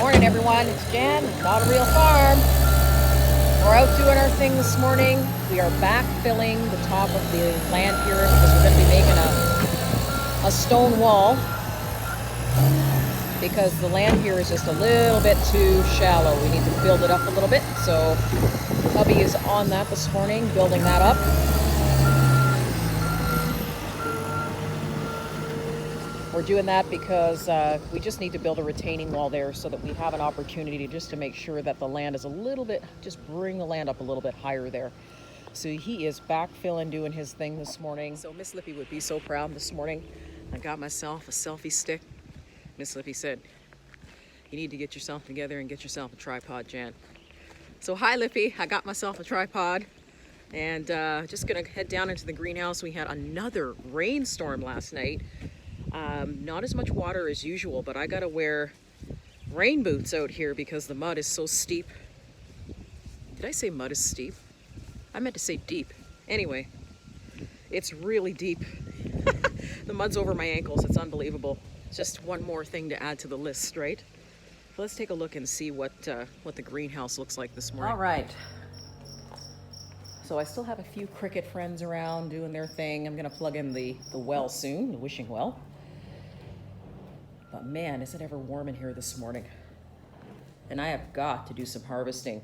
Morning, everyone. It's Jan, Not a Real Farm. We're out doing our thing this morning. We are backfilling the top of the land here because we're going to be making a stone wall because the land here is just a little bit too shallow. We need to build it up a little bit. So hubby is on that this morning, building that up. We're doing that because we just need to build a retaining wall there so that we have an opportunity just to make sure that the land is a little bit, just bring the land up a little bit higher there. So he is backfilling, doing his thing this morning. So Miss Lippy would be so proud this morning. I got myself a selfie stick. Miss Lippy said, you need to get yourself together and get yourself a tripod, Jan. So hi Lippy, I got myself a tripod and just gonna head down into the greenhouse. We had another rainstorm last night. Not as much water as usual, but I gotta wear rain boots out here because the mud is so steep. Did I say mud is steep? I meant to say deep. Anyway, it's really deep. The mud's over my ankles. It's unbelievable. Just one more thing to add to the list, right? So let's take a look and see what the greenhouse looks like this morning. All right. So I still have a few cricket friends around doing their thing. I'm gonna plug in the well soon, the wishing well. But man, is it ever warm in here this morning. And I have got to do some harvesting.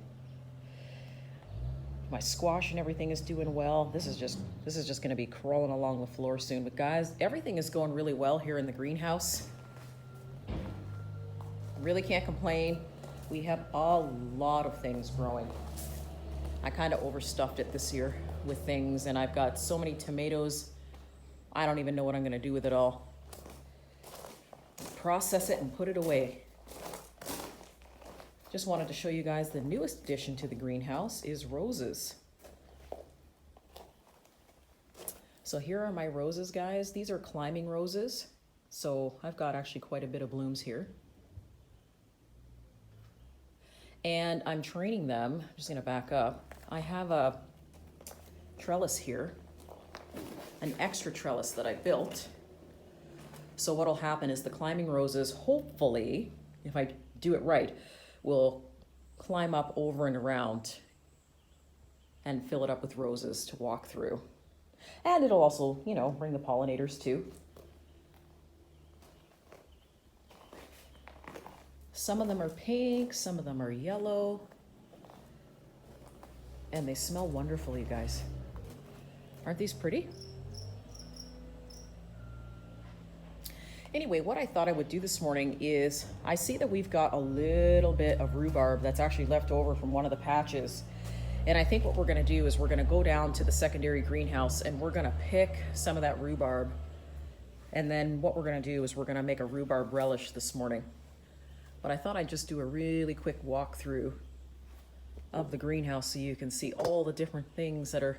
My squash and everything is doing well. This is just gonna be crawling along the floor soon. But guys, everything is going really well here in the greenhouse. Really can't complain. We have a lot of things growing. I kind of overstuffed it this year with things, and I've got so many tomatoes. I don't even know what I'm gonna do with it all. Process it and put it away. Just wanted to show you guys the newest addition to the greenhouse is roses. So here are my roses, guys. These are climbing roses. So I've got actually quite a bit of blooms here. And I'm training them. I'm just gonna back up. I have a trellis here, an extra trellis that I built. So what'll happen is the climbing roses, hopefully, if I do it right, will climb up over and around and fill it up with roses to walk through. And it'll also, you know, bring the pollinators too. Some of them are pink, some of them are yellow. And they smell wonderful, you guys. Aren't these pretty? Anyway, what I thought I would do this morning is, I see that we've got a little bit of rhubarb that's actually left over from one of the patches. And I think what we're gonna do is we're gonna go down to the secondary greenhouse and we're gonna pick some of that rhubarb. And then what we're gonna do is we're gonna make a rhubarb relish this morning. But I thought I'd just do a really quick walkthrough of the greenhouse so you can see all the different things that are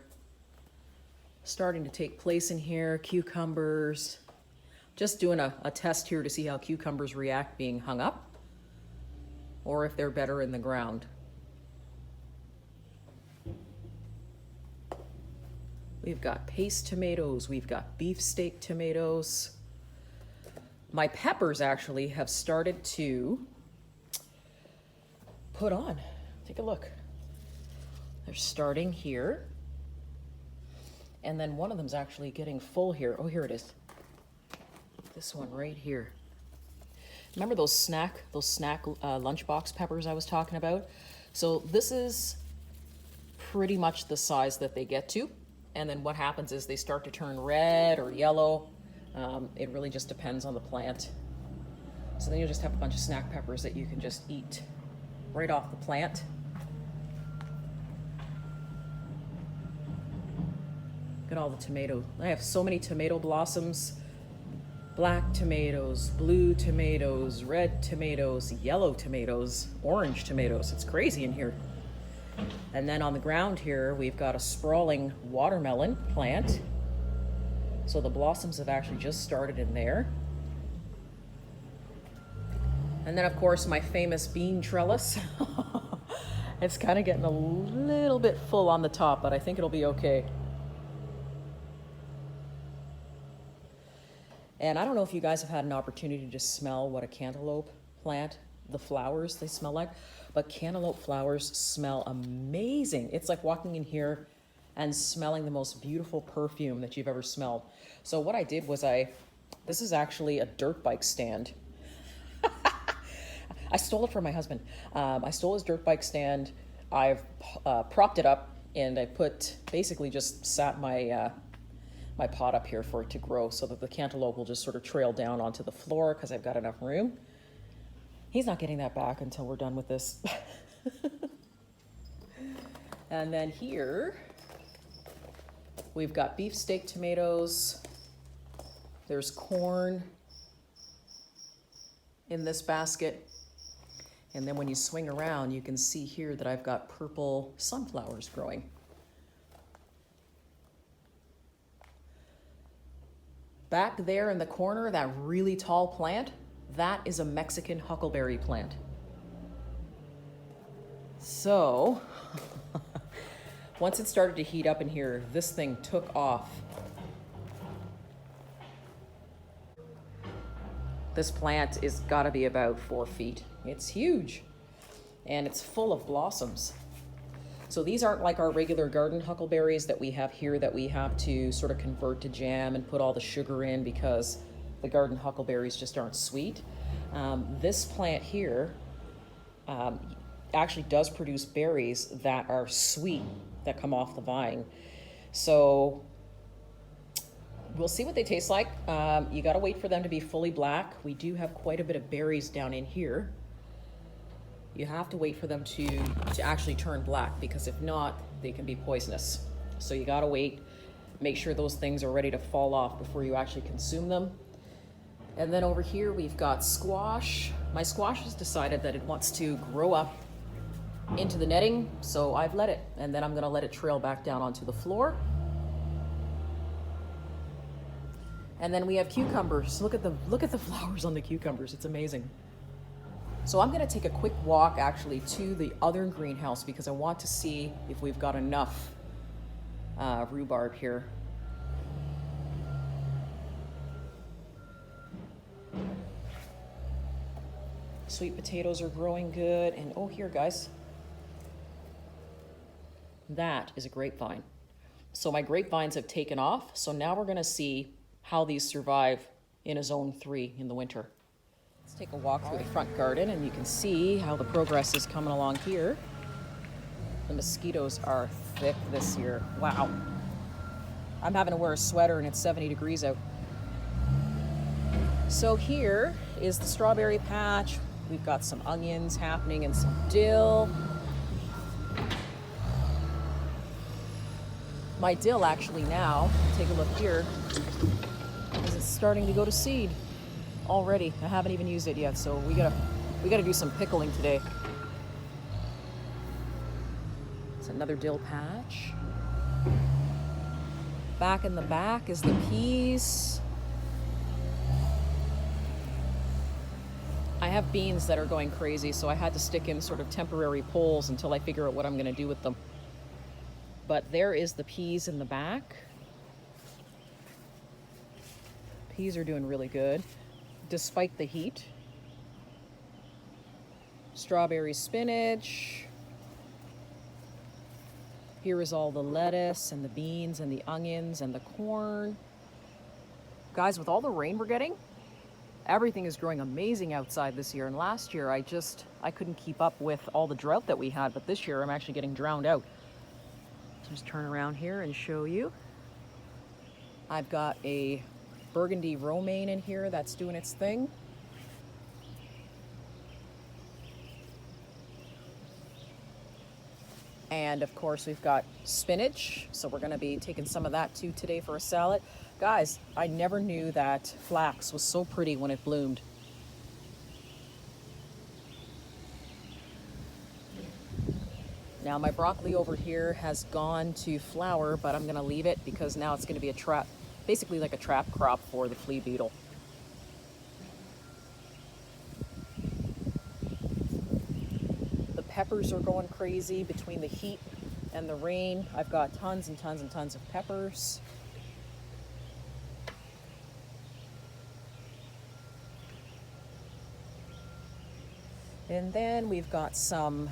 starting to take place in here. Cucumbers. Just doing a test here to see how cucumbers react being hung up or if they're better in the ground. We've got paste tomatoes, we've got beefsteak tomatoes. My peppers actually have started to put on. Take a look. They're starting here. And then one of them's actually getting full here. Oh, here it is. This one right here. Remember those snack lunchbox peppers I was talking about? So this is pretty much the size that they get to. And then what happens is they start to turn red or yellow. It really just depends on the plant. So then you'll just have a bunch of snack peppers that you can just eat right off the plant. Look at all the tomato. I have so many tomato blossoms. Black tomatoes, blue tomatoes, red tomatoes, yellow tomatoes, orange tomatoes. It's crazy in here. And then on the ground here, we've got a sprawling watermelon plant. So the blossoms have actually just started in there. And then of course my famous bean trellis. It's kind of getting a little bit full on the top, but I think it'll be okay. And I don't know if you guys have had an opportunity to smell what a cantaloupe plant the flowers they smell like, but cantaloupe flowers smell amazing. It's like walking in here and smelling the most beautiful perfume that you've ever smelled. So what I did was this is actually a dirt bike stand. I stole it from my husband. I stole his dirt bike stand. I've propped it up, and I basically just sat my my pot up here for it to grow so that the cantaloupe will just sort of trail down onto the floor because I've got enough room. He's not getting that back until we're done with this. And then here, we've got beefsteak tomatoes. There's corn in this basket. And then when you swing around, you can see here that I've got purple sunflowers growing. Back there in the corner, that really tall plant, that is a Mexican huckleberry plant. So, once it started to heat up in here, this thing took off. This plant is gotta be about 4 feet. It's huge, and it's full of blossoms. So these aren't like our regular garden huckleberries that we have here that we have to sort of convert to jam and put all the sugar in because the garden huckleberries just aren't sweet. This plant here actually does produce berries that are sweet that come off the vine. So we'll see what they taste like. You gotta wait for them to be fully black. We do have quite a bit of berries down in here. You have to wait for them to actually turn black, because if not, they can be poisonous. So you gotta wait, make sure those things are ready to fall off before you actually consume them. And then over here we've got squash. My squash has decided that it wants to grow up into the netting, so I've let it, and then I'm gonna let it trail back down onto the floor. And then we have cucumbers. Look at the flowers on the cucumbers. It's amazing. So I'm gonna take a quick walk actually to the other greenhouse because I want to see if we've got enough rhubarb here. Sweet potatoes are growing good. And oh, here guys, that is a grapevine. So my grapevines have taken off. So now we're gonna see how these survive in a zone 3 in the winter. Let's take a walk through the front garden and you can see how the progress is coming along here. The mosquitoes are thick this year. Wow. I'm having to wear a sweater and it's 70 degrees out. So here is the strawberry patch. We've got some onions happening and some dill. My dill actually now, take a look here, is it's starting to go to seed already. I haven't even used it yet, so we gotta do some pickling today. It's another dill patch. Back in the back is the peas. I have beans that are going crazy, so I had to stick in sort of temporary poles until I figure out what I'm gonna do with them. But there is the peas in the back. Peas are doing really good, despite the heat. Strawberry spinach. Here is all the lettuce and the beans and the onions and the corn. Guys, with all the rain we're getting, everything is growing amazing outside this year. And last year, I couldn't keep up with all the drought that we had, but this year I'm actually getting drowned out. Just turn around here and show you. I've got a burgundy romaine in here that's doing its thing. And of course we've got spinach, so we're gonna be taking some of that too today for a salad. Guys, I never knew that flax was so pretty when it bloomed. Now my broccoli over here has gone to flower, but I'm gonna leave it because now it's gonna be a trap, basically like a trap crop for the flea beetle. The peppers are going crazy between the heat and the rain. I've got tons and tons and tons of peppers. And then we've got some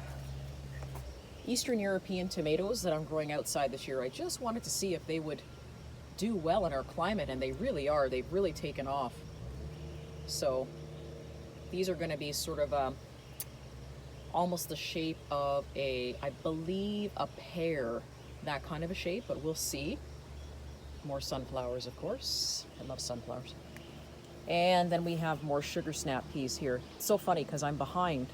Eastern European tomatoes that I'm growing outside this year. I just wanted to see if they would do well in our climate, and they really are. They've really taken off. So these are going to be sort of almost the shape of I believe, a pear, that kind of a shape, but we'll see. More sunflowers, of course. I love sunflowers. And then we have more sugar snap peas here. It's so funny because I'm behind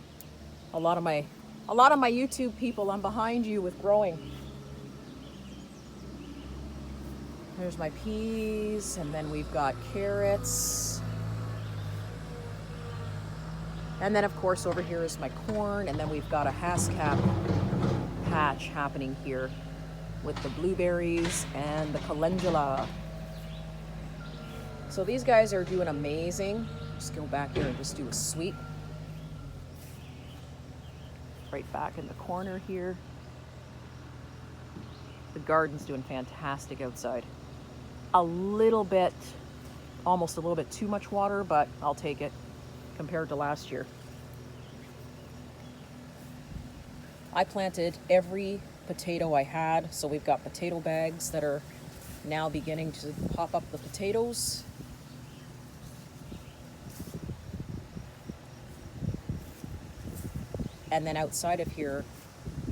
a lot of my YouTube people. I'm behind you with growing. There's my peas, and then we've got carrots. And then of course over here is my corn, and then we've got a hascap patch happening here with the blueberries and the calendula. So these guys are doing amazing. Just go back here and just do a sweep. Right back in the corner here. The garden's doing fantastic outside. A little bit, almost a little bit too much water, but I'll take it compared to last year. I planted every potato I had, so we've got potato bags that are now beginning to pop up the potatoes. And then outside of here,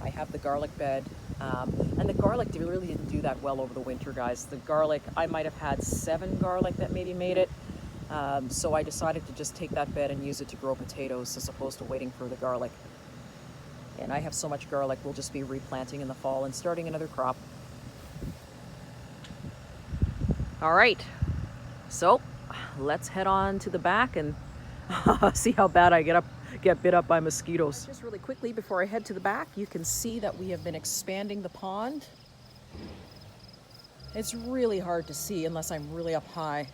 I have the garlic bed. And the garlic really didn't do that well over the winter, guys. The garlic, I might have had 7 garlic that maybe made it. So I decided to just take that bed and use it to grow potatoes as opposed to waiting for the garlic. And I have so much garlic, we'll just be replanting in the fall and starting another crop. All right, so let's head on to the back and see how bad I get bit up by mosquitoes. Just really quickly before I head to the back, you can see that we have been expanding the pond. It's really hard to see unless I'm really up high.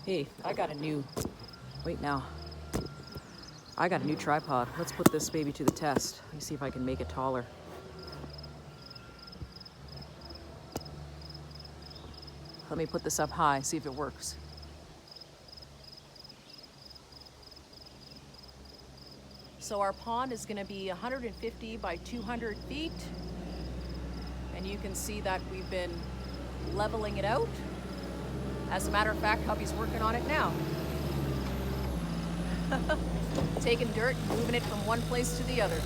Hey, I got a new tripod. Let's put this baby to the test. Let me see if I can make it taller. Let me put this up high, see if it works. So our pond is going to be 150 by 200 feet. And you can see that we've been leveling it out. As a matter of fact, hubby's working on it now. Taking dirt, moving it from one place to the other.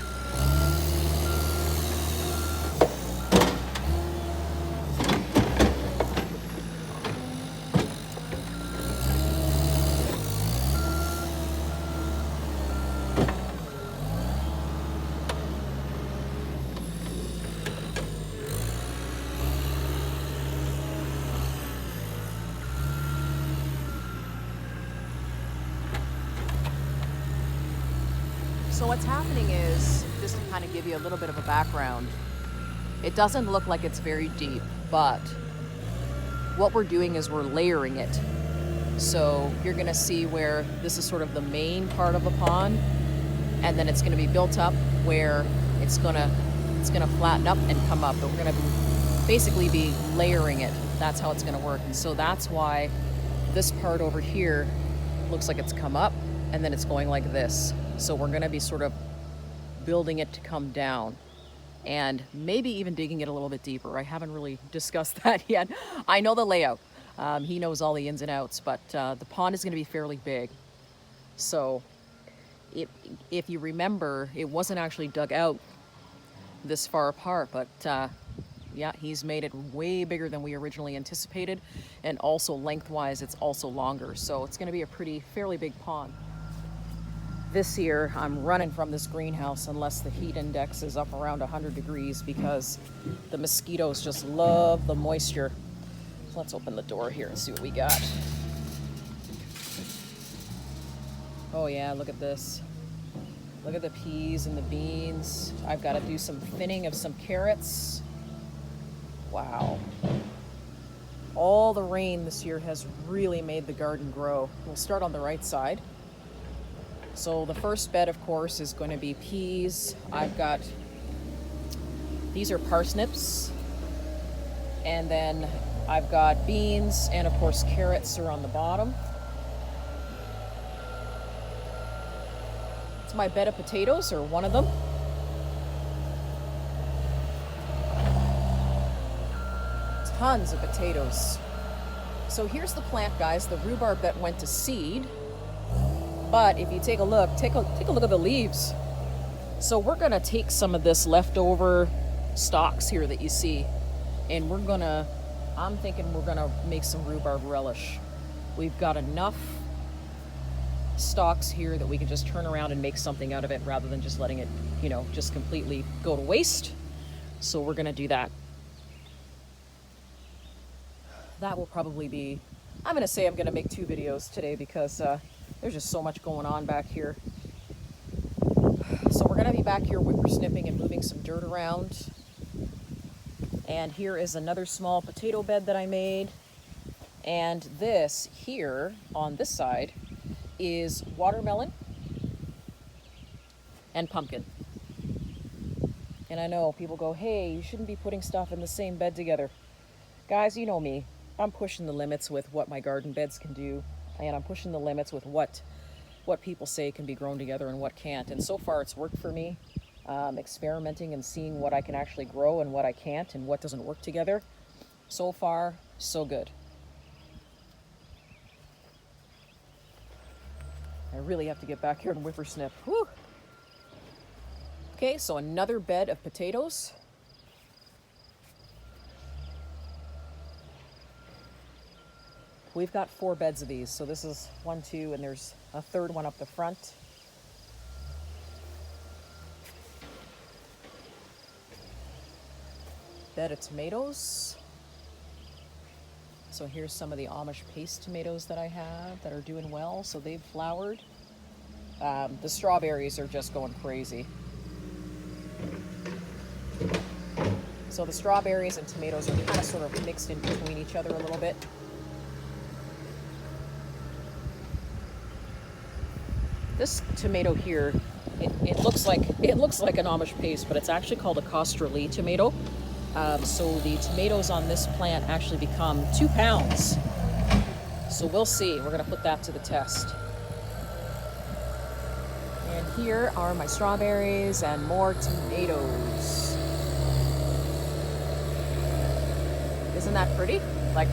So what's happening is, just to kind of give you a little bit of a background, it doesn't look like it's very deep, but what we're doing is we're layering it. So you're gonna see where this is sort of the main part of the pond, and then it's gonna be built up where it's gonna flatten up and come up, but we're gonna basically be layering it. That's how it's gonna work. And so that's why this part over here looks like it's come up, and then it's going like this. So we're gonna be sort of building it to come down and maybe even digging it a little bit deeper. I haven't really discussed that yet. I know the layout. He knows all the ins and outs, but the pond is gonna be fairly big. So if you remember, it wasn't actually dug out this far apart, but yeah, he's made it way bigger than we originally anticipated. And also lengthwise, it's also longer. So it's gonna be a fairly big pond. This year, I'm running from this greenhouse unless the heat index is up around 100 degrees because the mosquitoes just love the moisture. So let's open the door here and see what we got. Oh yeah, look at this. Look at the peas and the beans. I've got to do some thinning of some carrots. Wow. All the rain this year has really made the garden grow. We'll start on the right side. So the first bed, of course, is going to be peas. These are parsnips. And then I've got beans, and of course carrots are on the bottom. It's my bed of potatoes, or one of them. Tons of potatoes. So here's the plant, guys, the rhubarb that went to seed. But if you take a look, take a look at the leaves. So we're gonna take some of this leftover stalks here that you see, and I'm thinking we're gonna make some rhubarb relish. We've got enough stalks here that we can just turn around and make something out of it rather than just letting it, just completely go to waste. So we're gonna do that. That will probably be, I'm gonna say I'm gonna make 2 videos today because there's just so much going on back here. So we're gonna be back here whippersnipping and moving some dirt around. And here is another small potato bed that I made. And this here on this side is watermelon and pumpkin. And I know people go, hey, you shouldn't be putting stuff in the same bed together. Guys, you know me. I'm pushing the limits with what my garden beds can do, and I'm pushing the limits with what people say can be grown together and what can't. And so far it's worked for me, experimenting and seeing what I can actually grow and what I can't and what doesn't work together. So far, so good. I really have to get back here and whippersnip. Whew. Okay, so another bed of potatoes. We've got 4 beds of these. So this is 1, 2, and there's a third one up the front. Bed of tomatoes. So here's some of the Amish paste tomatoes that I have that are doing well. So they've flowered. The strawberries are just going crazy. So the strawberries and tomatoes are kind of sort of mixed in between each other a little bit. This tomato here, it looks like an Amish paste, but it's actually called a Costralee tomato. So the tomatoes on this plant actually become 2 pounds. So we'll see. We're going to put that to the test. And here are my strawberries and more tomatoes. Isn't that pretty? Like,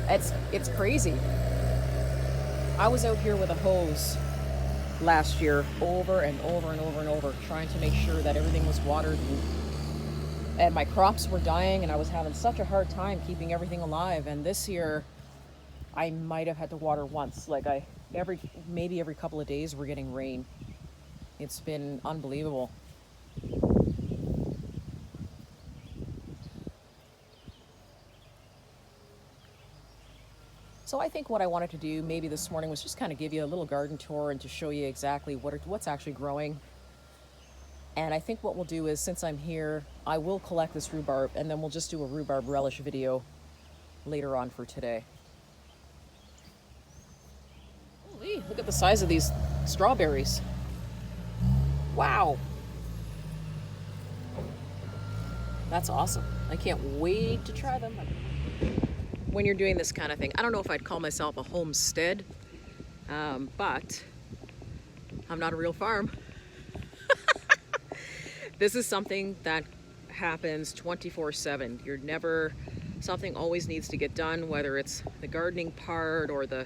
it's crazy. I was out here with a hose last year over and over and over and over, trying to make sure that everything was watered, and my crops were dying, and I was having such a hard time keeping everything alive. And this year I might have had to water once. Like maybe every couple of days we're getting rain. It's been unbelievable. So I think what I wanted to do maybe this morning was just kind of give you a little garden tour and to show you exactly what's actually growing. And I think what we'll do is, since I'm here, I will collect this rhubarb, and then we'll just do a rhubarb relish video later on for today. Holy, look at the size of these strawberries. Wow. That's awesome. I can't wait to try them. When you're doing this kind of thing, I don't know if I'd call myself a homestead, but I'm not a real farm. This is something that happens 24/7. Something always needs to get done, whether it's the gardening part or the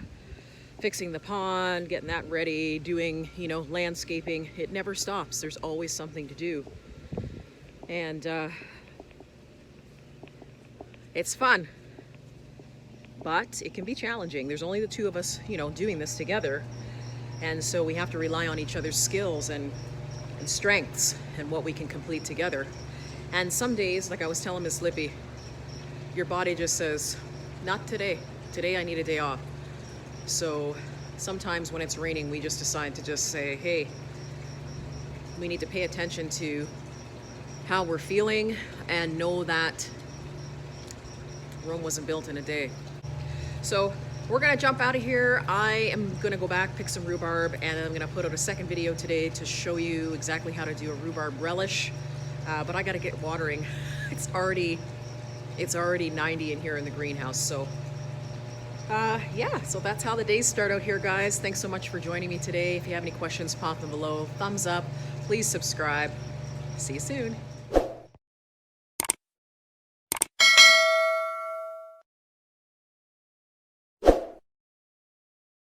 fixing the pond, getting that ready, doing, landscaping. It never stops. There's always something to do. And it's fun. But it can be challenging. There's only the 2 of us, doing this together. And so we have to rely on each other's skills and strengths and what we can complete together. And some days, like I was telling Miss Lippy, your body just says, not today. Today I need a day off. So sometimes when it's raining, we just decide to just say, hey, we need to pay attention to how we're feeling and know that Rome wasn't built in a day. So we're gonna jump out of here. I am gonna go back, pick some rhubarb, and I'm gonna put out a second video today to show you exactly how to do a rhubarb relish. But I gotta get watering. It's already 90 in here in the greenhouse, so Yeah, so that's how the days start out here, guys. Thanks so much for joining me today. If you have any questions, pop them below. Thumbs up. Please subscribe. See you soon.